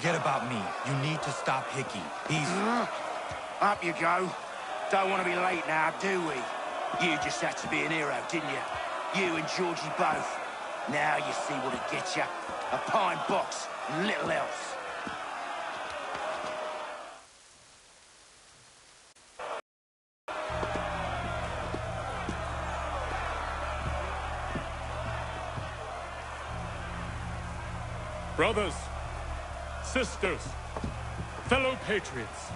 Forget about me. You need to stop Hickey. He's... Up you go. Don't want to be late now, do we? You just had to be an hero, didn't you? You and Georgie both. Now you see what it gets you. A pine box and little else. Brothers, sisters, fellow patriots.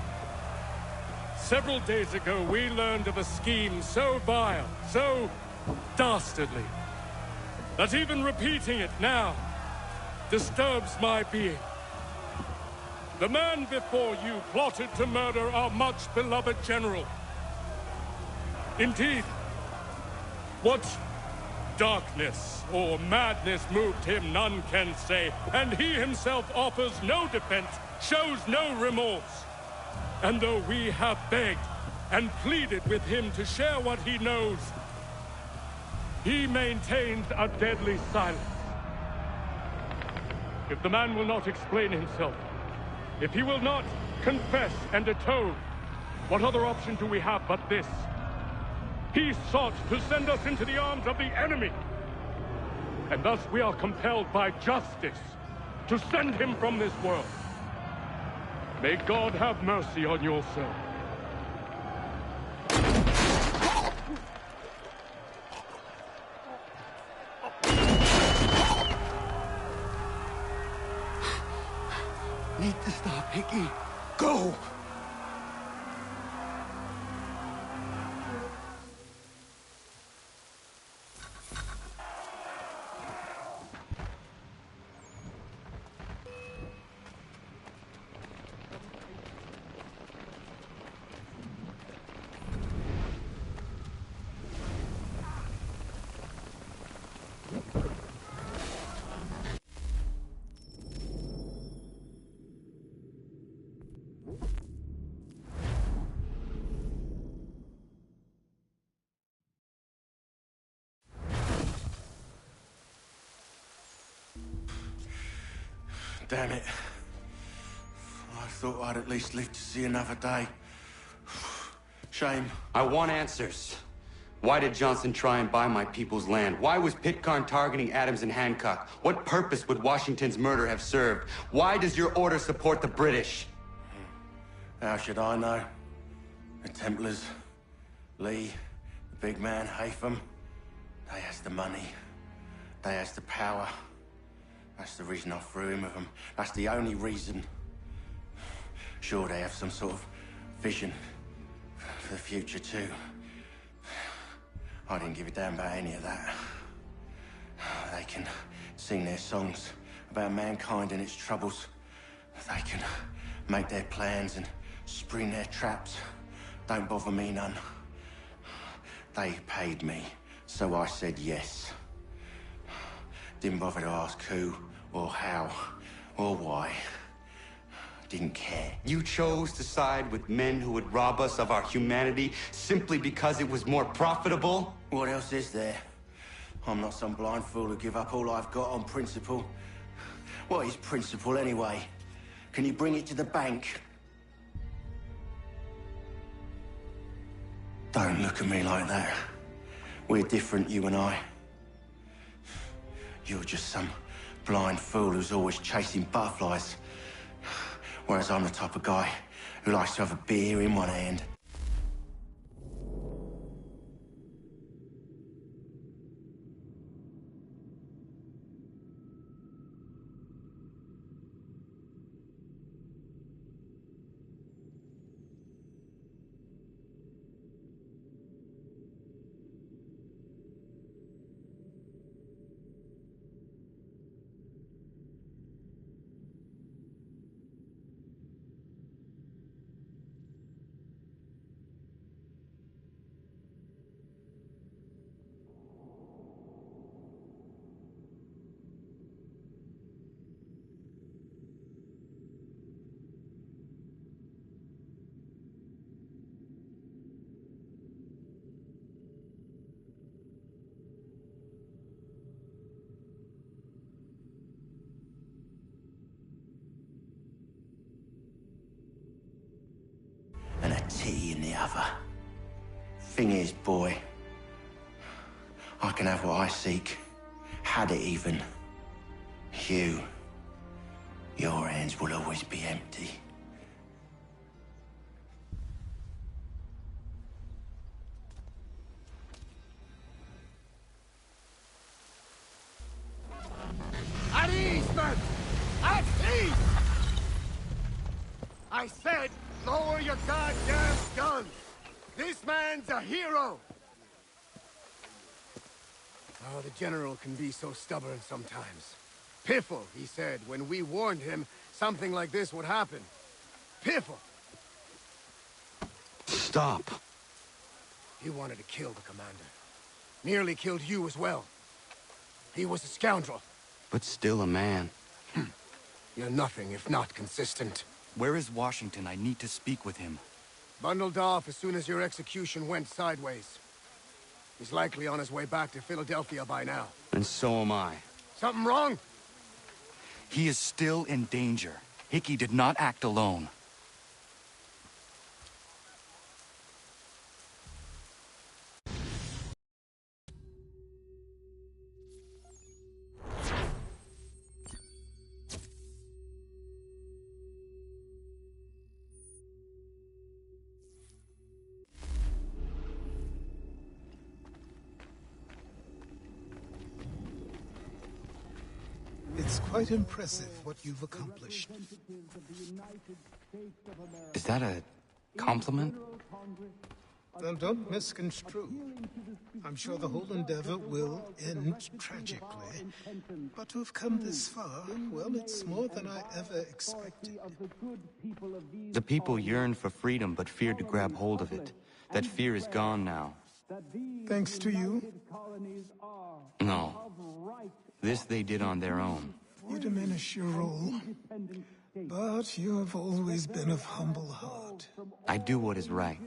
Several days ago, we learned of a scheme so vile, so dastardly, that even repeating it now disturbs my being. The man before you plotted to murder our much-beloved general. Indeed, what darkness or madness moved him, none can say, and he himself offers no defense, shows no remorse. And though we have begged and pleaded with him to share what he knows, he maintains a deadly silence. If the man will not explain himself, if he will not confess and atone, what other option do we have but this? He sought to send us into the arms of the enemy. And thus we are compelled by justice to send him from this world. May God have mercy on your soul. Need to stop Hickey. Go! Damn it. I thought I'd at least live to see another day. Shame. I want answers. Why did Johnson try and buy my people's land? Why was Pitcairn targeting Adams and Hancock? What purpose would Washington's murder have served? Why does your order support the British? How should I know? The Templars, Lee, the big man, Haytham, they has the money. They has the power. That's the reason I threw in with them. That's the only reason. Sure, they have some sort of vision for the future, too. I didn't give a damn about any of that. They can sing their songs about mankind and its troubles. They can make their plans and spring their traps. Don't bother me none. They paid me, so I said yes. Didn't bother to ask who, or how, or why. Didn't care. You chose to side with men who would rob us of our humanity simply because it was more profitable? What else is there? I'm not some blind fool who give up all I've got on principle. What is principle, anyway? Can you bring it to the bank? Don't look at me like that. We're different, you and I. You're just some blind fool who's always chasing butterflies. Whereas I'm the type of guy who likes to have a beer in one hand. titty in the other. Thing is, boy, I can have what I seek. Had it even. Your hands will always be empty. At ease, men! At ease! I said, lower your goddamn guns! This man's a hero! Oh, the General can be so stubborn sometimes. Piffle, he said, when we warned him something like this would happen. Piffle! Stop. He wanted to kill the commander. Nearly killed you as well. He was a scoundrel. But still a man. You're nothing if not consistent. Where is Washington? I need to speak with him. Bundled off as soon as your execution went sideways. He's likely on his way back to Philadelphia by now. And so am I. Something wrong? He is still in danger. Hickey did not act alone. It's quite impressive what you've accomplished. Is that a compliment? Now, don't misconstrue. I'm sure the whole endeavor will end tragically. But to have come this far, well, it's more than I ever expected. The people yearn for freedom but feared to grab hold of it. That fear is gone now. Thanks to you, No. This they did on their own. you diminish your role. But you have always been of humble heart. I do what is right.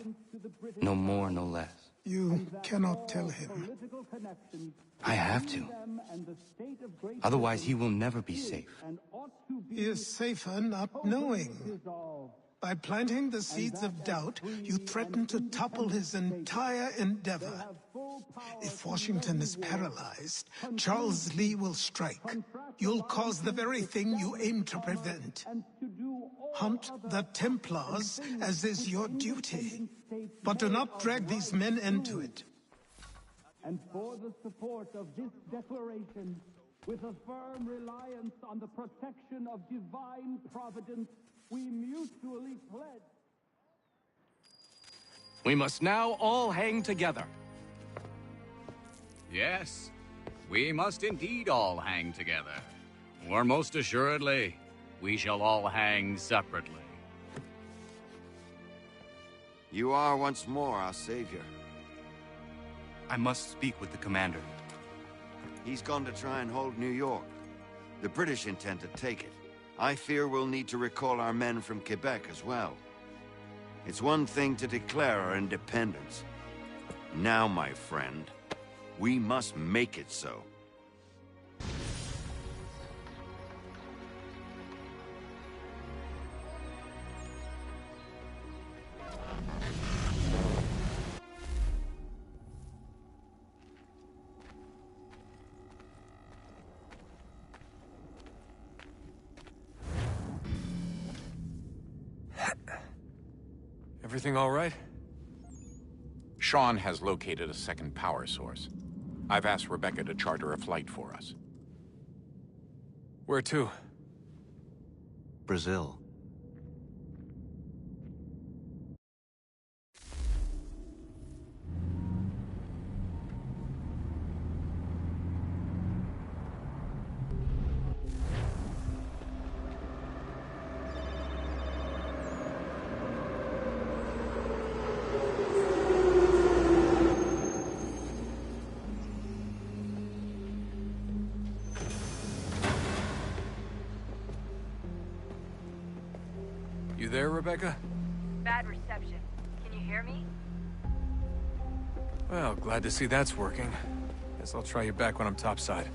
No more, no less. You cannot tell him. I have to. Otherwise, he will never be safe. He is safer not knowing. By planting the seeds of doubt, you threaten to topple his entire endeavor. If Washington is paralyzed, Charles Lee will strike. You'll cause the very thing you aim to prevent. Hunt the Templars, as is your duty. But do not drag these men into it. And for the support of this declaration, with a firm reliance on the protection of divine providence, we mutually pledge. We must now all hang together. Yes, we must indeed all hang together. Or most assuredly, we shall all hang separately. You are once more our savior. I must speak with the commander. He's gone to try and hold New York. The British intend to take it. I fear we'll need to recall our men from Quebec as well. It's one thing to declare our independence. Now, my friend, we must make it so. Everything all right? Sean has located a second power source. I've asked Rebecca to charter a flight for us. Where to? Brazil. You there, Rebecca? Bad reception. Can you hear me? Well, glad to see that's working. Guess I'll try you back when I'm topside.